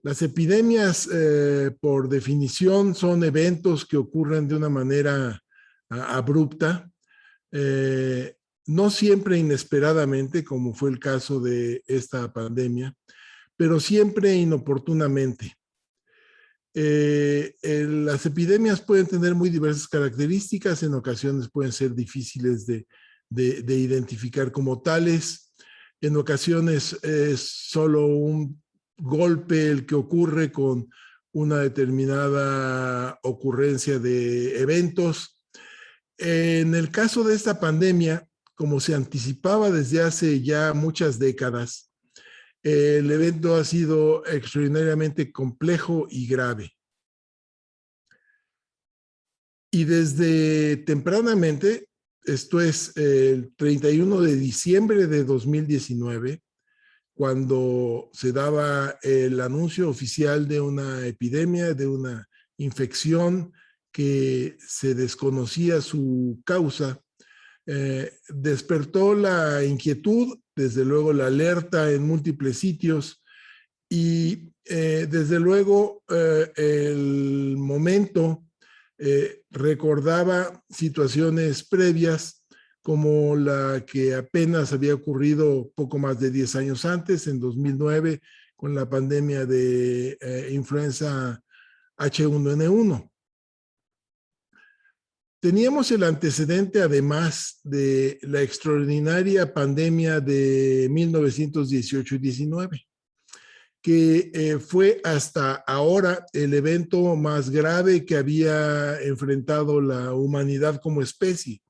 Las epidemias, por definición, son eventos que ocurren de una manera abrupta, no siempre inesperadamente, como fue el caso de esta pandemia, pero siempre inoportunamente. Las epidemias pueden tener muy diversas características, en ocasiones pueden ser difíciles de identificar como tales, en ocasiones es solo un golpe el que ocurre con una determinada ocurrencia de eventos. En el caso de esta pandemia, como se anticipaba desde hace ya muchas décadas, el evento ha sido extraordinariamente complejo y grave. Y desde tempranamente, esto es el 31 de diciembre de 2019, cuando se daba el anuncio oficial de una epidemia, de una infección que se desconocía su causa, despertó la inquietud, desde luego la alerta en múltiples sitios y desde luego el momento recordaba situaciones previas como la que apenas había ocurrido poco más de 10 años antes, en 2009, con la pandemia de influenza H1N1. Teníamos el antecedente, además, de la extraordinaria pandemia de 1918 y 19, que fue hasta ahora el evento más grave que había enfrentado la humanidad como especie.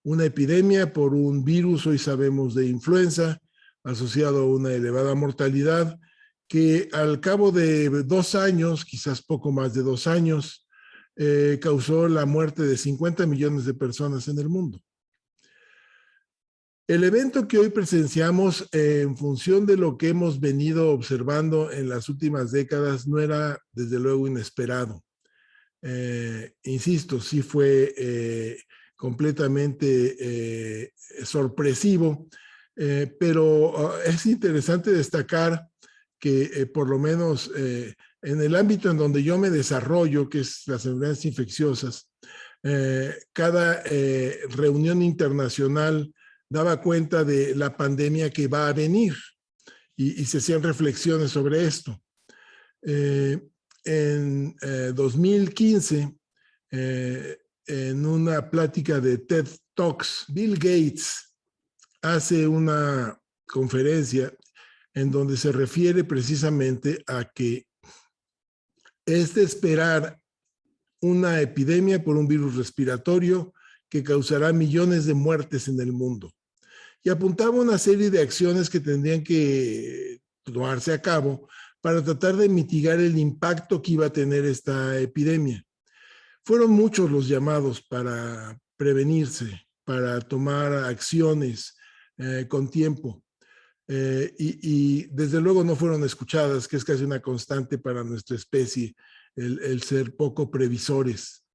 Una epidemia por un virus, hoy sabemos, de influenza, asociado a una elevada mortalidad, que al cabo de 2 años, quizás poco más de 2 años, causó la muerte de 50 millones de personas en el mundo. El evento que hoy presenciamos, en función de lo que hemos venido observando en las últimas décadas, no era desde luego inesperado. Insisto, sí fue completamente sorpresivo, pero es interesante destacar que por lo menos en el ámbito en donde yo me desarrollo, que es las enfermedades infecciosas, cada reunión internacional daba cuenta de la pandemia que va a venir y se hacían reflexiones sobre esto. En 2015, en una plática de TED Talks, Bill Gates hace una conferencia en donde se refiere precisamente a que es de esperar una epidemia por un virus respiratorio que causará millones de muertes en el mundo. Y apuntaba una serie de acciones que tendrían que tomarse a cabo para tratar de mitigar el impacto que iba a tener esta epidemia. Fueron muchos los llamados para prevenirse, para tomar acciones con tiempo. Y desde luego no fueron escuchadas, que es casi una constante para nuestra especie, el ser poco previsores.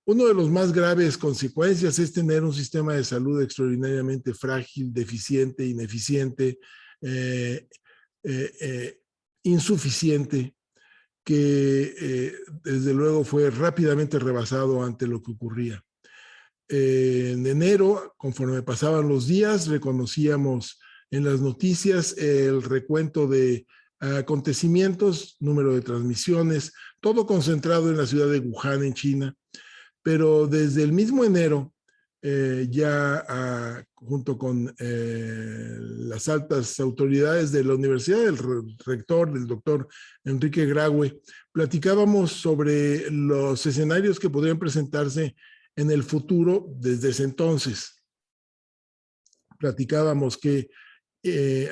Uno de los más graves consecuencias es tener un sistema de salud extraordinariamente frágil, deficiente, ineficiente, insuficiente, que desde luego fue rápidamente rebasado ante lo que ocurría. En enero, conforme pasaban los días, reconocíamos en las noticias el recuento de acontecimientos, número de transmisiones, todo concentrado en la ciudad de Wuhan, en China. Pero desde el mismo enero, junto con las altas autoridades de la universidad, el rector, el doctor Enrique Graue, platicábamos sobre los escenarios que podrían presentarse en el futuro desde ese entonces. Platicábamos qué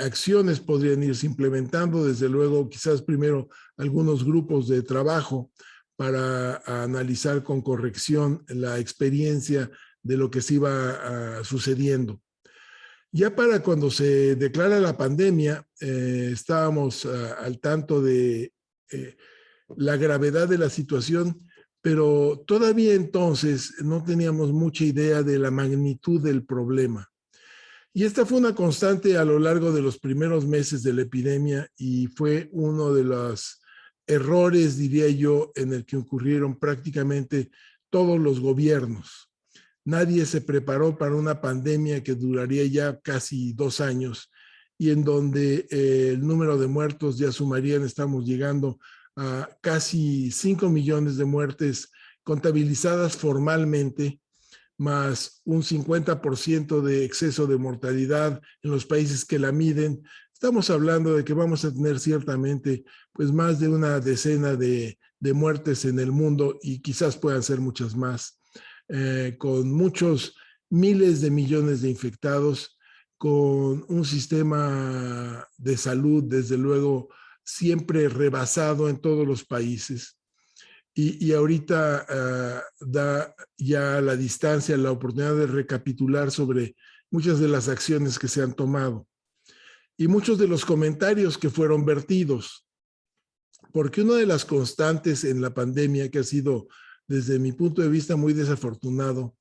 acciones podrían irse implementando, desde luego quizás primero algunos grupos de trabajo para analizar con corrección la experiencia de lo que se iba sucediendo. Ya para cuando se declara la pandemia, estábamos al tanto de la gravedad de la situación, pero todavía entonces no teníamos mucha idea de la magnitud del problema. Y esta fue una constante a lo largo de los primeros meses de la epidemia y fue uno de los errores, diría yo, en el que ocurrieron prácticamente todos los gobiernos. Nadie se preparó para una pandemia que duraría ya casi 2 años y en donde el número de muertos ya sumarían, estamos llegando a casi 5 millones de muertes contabilizadas formalmente, más un 50% de exceso de mortalidad en los países que la miden. Estamos hablando de que vamos a tener ciertamente pues más de una decena de muertes en el mundo y quizás puedan ser muchas más, con muchos miles de millones de infectados, con un sistema de salud, desde luego, siempre rebasado en todos los países. Y ahorita da ya la distancia, la oportunidad de recapitular sobre muchas de las acciones que se han tomado y muchos de los comentarios que fueron vertidos. Porque una de las constantes en la pandemia, que ha sido desde mi punto de vista muy desafortunado,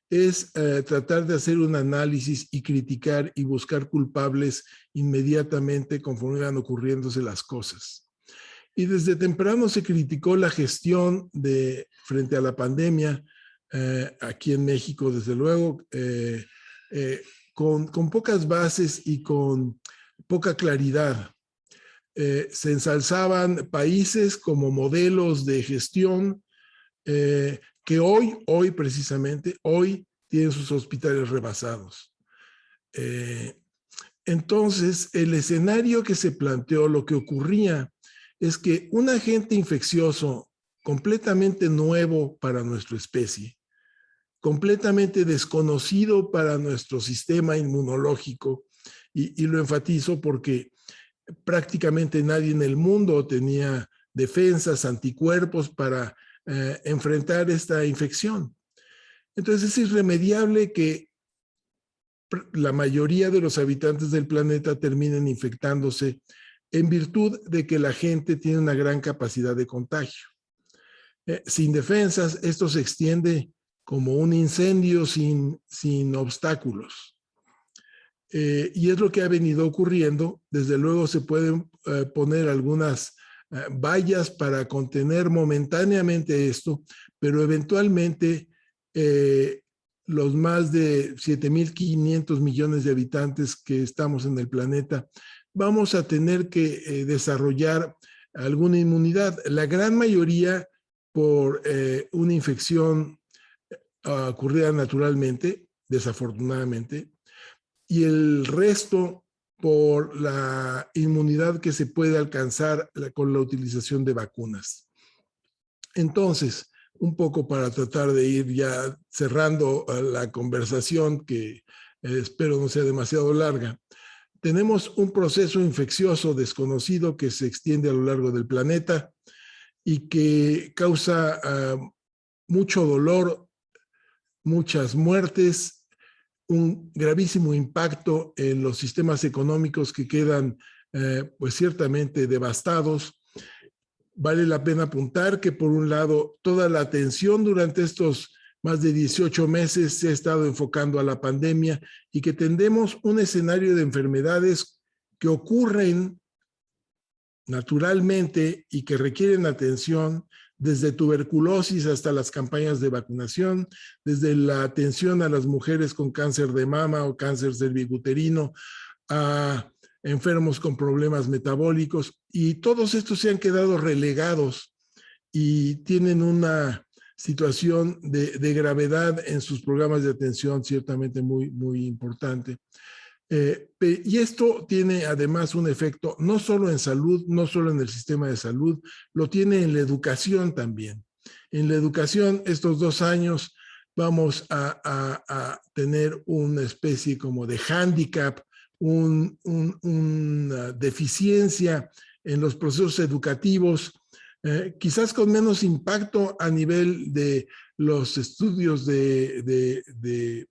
es tratar de hacer un análisis y criticar y buscar culpables inmediatamente conforme van ocurriéndose las cosas. Y desde temprano se criticó la gestión frente a la pandemia, aquí en México, desde luego, con pocas bases y con poca claridad. Se ensalzaban países como modelos de gestión que hoy precisamente, hoy tienen sus hospitales rebasados. Entonces, el escenario que se planteó, lo que ocurría, es que un agente infeccioso completamente nuevo para nuestra especie, completamente desconocido para nuestro sistema inmunológico, y lo enfatizo porque prácticamente nadie en el mundo tenía defensas, anticuerpos para enfrentar esta infección. Entonces es irremediable que la mayoría de los habitantes del planeta terminen infectándose en virtud de que la gente tiene una gran capacidad de contagio. Sin defensas, esto se extiende como un incendio sin obstáculos. Y es lo que ha venido ocurriendo. Desde luego se pueden poner algunas vallas para contener momentáneamente esto, pero eventualmente los más de 7.500 millones de habitantes que estamos en el planeta, vamos a tener que desarrollar alguna inmunidad. La gran mayoría por una infección ocurrida naturalmente, desafortunadamente, y el resto por la inmunidad que se puede alcanzar con la utilización de vacunas. Entonces, un poco para tratar de ir ya cerrando la conversación, que espero no sea demasiado larga, tenemos un proceso infeccioso desconocido que se extiende a lo largo del planeta y que causa mucho dolor, muchas muertes, un gravísimo impacto en los sistemas económicos que quedan pues ciertamente devastados. Vale la pena apuntar que por un lado toda la atención durante estos más de 18 meses se ha estado enfocando a la pandemia y que tendremos un escenario de enfermedades que ocurren naturalmente y que requieren atención, desde tuberculosis hasta las campañas de vacunación, desde la atención a las mujeres con cáncer de mama o cáncer cervicuterino, a enfermos con problemas metabólicos, y todos estos se han quedado relegados y tienen una situación de gravedad en sus programas de atención ciertamente muy importante. Y esto tiene además un efecto no solo en salud, no solo en el sistema de salud, lo tiene en la educación también. En la educación, estos 2 años vamos a tener una especie como de hándicap, una deficiencia en los procesos educativos, quizás con menos impacto a nivel de los estudios de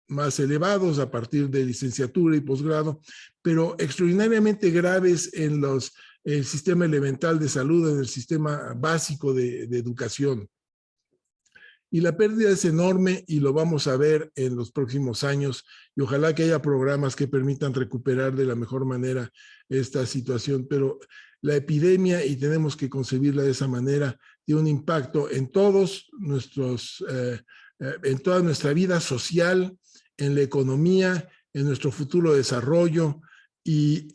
más elevados a partir de licenciatura y posgrado, pero extraordinariamente graves en el sistema elemental de salud, en el sistema básico de educación. Y la pérdida es enorme y lo vamos a ver en los próximos años. Y ojalá que haya programas que permitan recuperar de la mejor manera esta situación. Pero la epidemia, y tenemos que concebirla de esa manera, tiene un impacto en todos nuestros, en toda nuestra vida social, en la economía, en nuestro futuro desarrollo. Y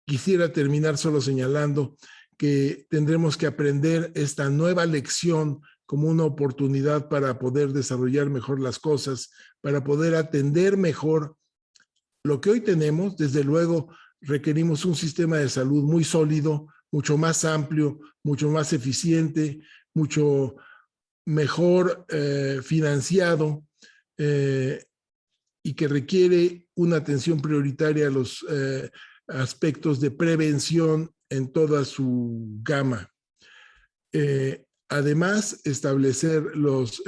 quisiera terminar solo señalando que tendremos que aprender esta nueva lección como una oportunidad para poder desarrollar mejor las cosas, para poder atender mejor lo que hoy tenemos. Desde luego, requerimos un sistema de salud muy sólido, mucho más amplio, mucho más eficiente, mucho mejor financiado, y que requiere una atención prioritaria a los aspectos de prevención en toda su gama. Además, establecer los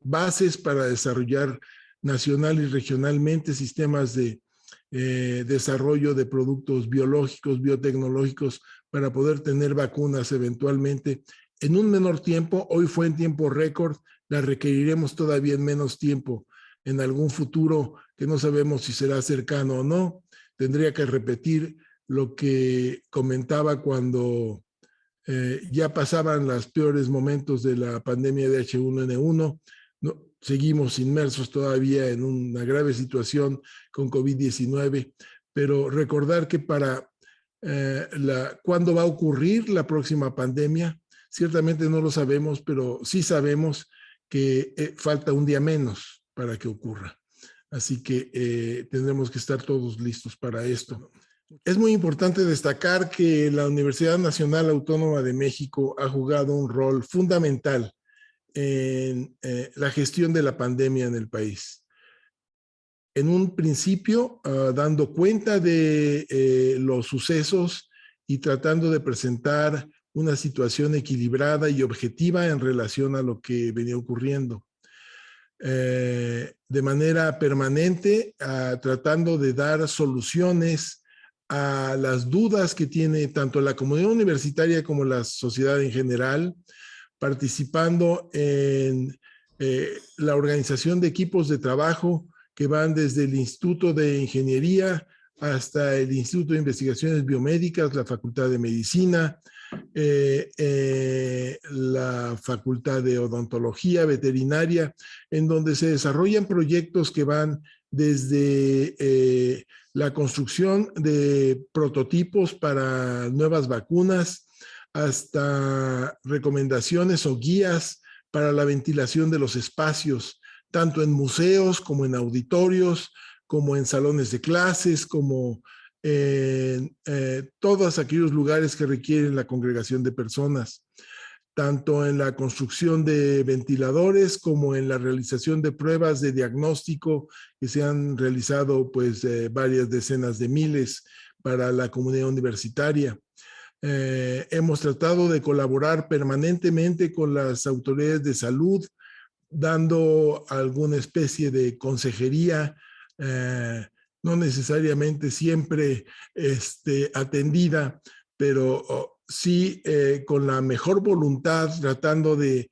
bases para desarrollar nacional y regionalmente sistemas de desarrollo de productos biológicos, biotecnológicos, para poder tener vacunas eventualmente en un menor tiempo. Hoy fue en tiempo récord, las requeriremos todavía en menos tiempo en algún futuro que no sabemos si será cercano o no. Tendría que repetir lo que comentaba cuando ya pasaban los peores momentos de la pandemia de H1N1. No, seguimos inmersos todavía en una grave situación con COVID-19, pero recordar que para cuándo va a ocurrir la próxima pandemia, ciertamente no lo sabemos, pero sí sabemos que falta un día menos para que ocurra. Así que tendremos que estar todos listos para esto. Es muy importante destacar que la Universidad Nacional Autónoma de México ha jugado un rol fundamental en la gestión de la pandemia en el país. En un principio, dando cuenta de los sucesos y tratando de presentar una situación equilibrada y objetiva en relación a lo que venía ocurriendo. De manera permanente, tratando de dar soluciones a las dudas que tiene tanto la comunidad universitaria como la sociedad en general, participando en la organización de equipos de trabajo que van desde el Instituto de Ingeniería hasta el Instituto de Investigaciones Biomédicas, la Facultad de Medicina, la Facultad de Odontología Veterinaria, en donde se desarrollan proyectos que van desde la construcción de prototipos para nuevas vacunas hasta recomendaciones o guías para la ventilación de los espacios, tanto en museos como en auditorios, como en salones de clases, como en todos aquellos lugares que requieren la congregación de personas, tanto en la construcción de ventiladores como en la realización de pruebas de diagnóstico que se han realizado pues varias decenas de miles para la comunidad universitaria. Hemos tratado de colaborar permanentemente con las autoridades de salud, dando alguna especie de consejería, no necesariamente siempre atendida, pero sí con la mejor voluntad, tratando de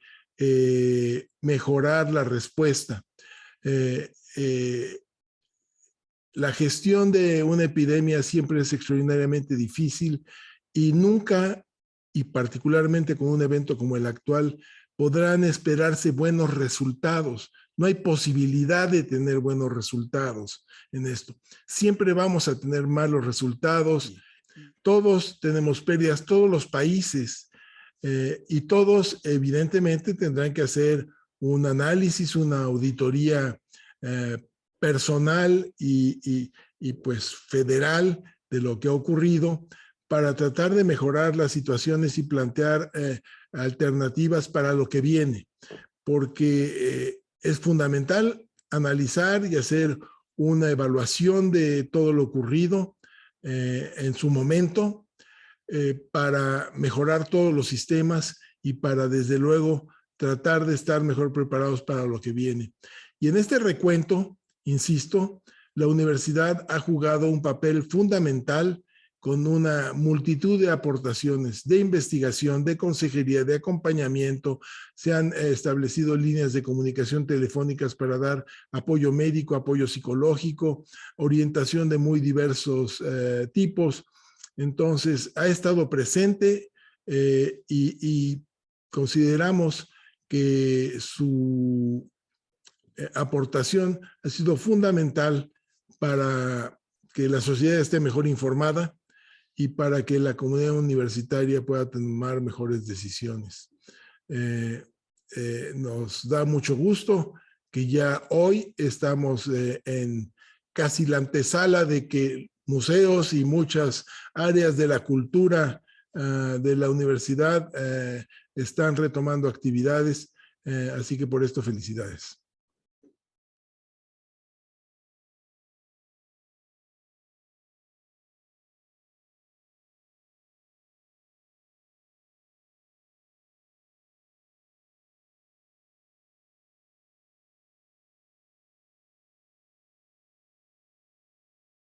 mejorar la respuesta. La gestión de una epidemia siempre es extraordinariamente difícil y nunca, y particularmente con un evento como el actual, podrán esperarse buenos resultados. No hay posibilidad de tener buenos resultados en esto. Siempre vamos a tener malos resultados. Todos tenemos pérdidas, todos los países, y todos evidentemente tendrán que hacer un análisis, una auditoría personal y pues federal de lo que ha ocurrido para tratar de mejorar las situaciones y plantear alternativas para lo que viene, porque es fundamental analizar y hacer una evaluación de todo lo ocurrido en su momento para mejorar todos los sistemas y para desde luego tratar de estar mejor preparados para lo que viene. Y en este recuento, insisto, la universidad ha jugado un papel fundamental con una multitud de aportaciones de investigación, de consejería, de acompañamiento. Se han establecido líneas de comunicación telefónicas para dar apoyo médico, apoyo psicológico, orientación de muy diversos tipos. Entonces, ha estado presente y consideramos que su aportación ha sido fundamental para que la sociedad esté mejor informada y para que la comunidad universitaria pueda tomar mejores decisiones. Nos da mucho gusto que ya hoy estamos en casi la antesala de que museos y muchas áreas de la cultura de la universidad están retomando actividades, así que por esto felicidades.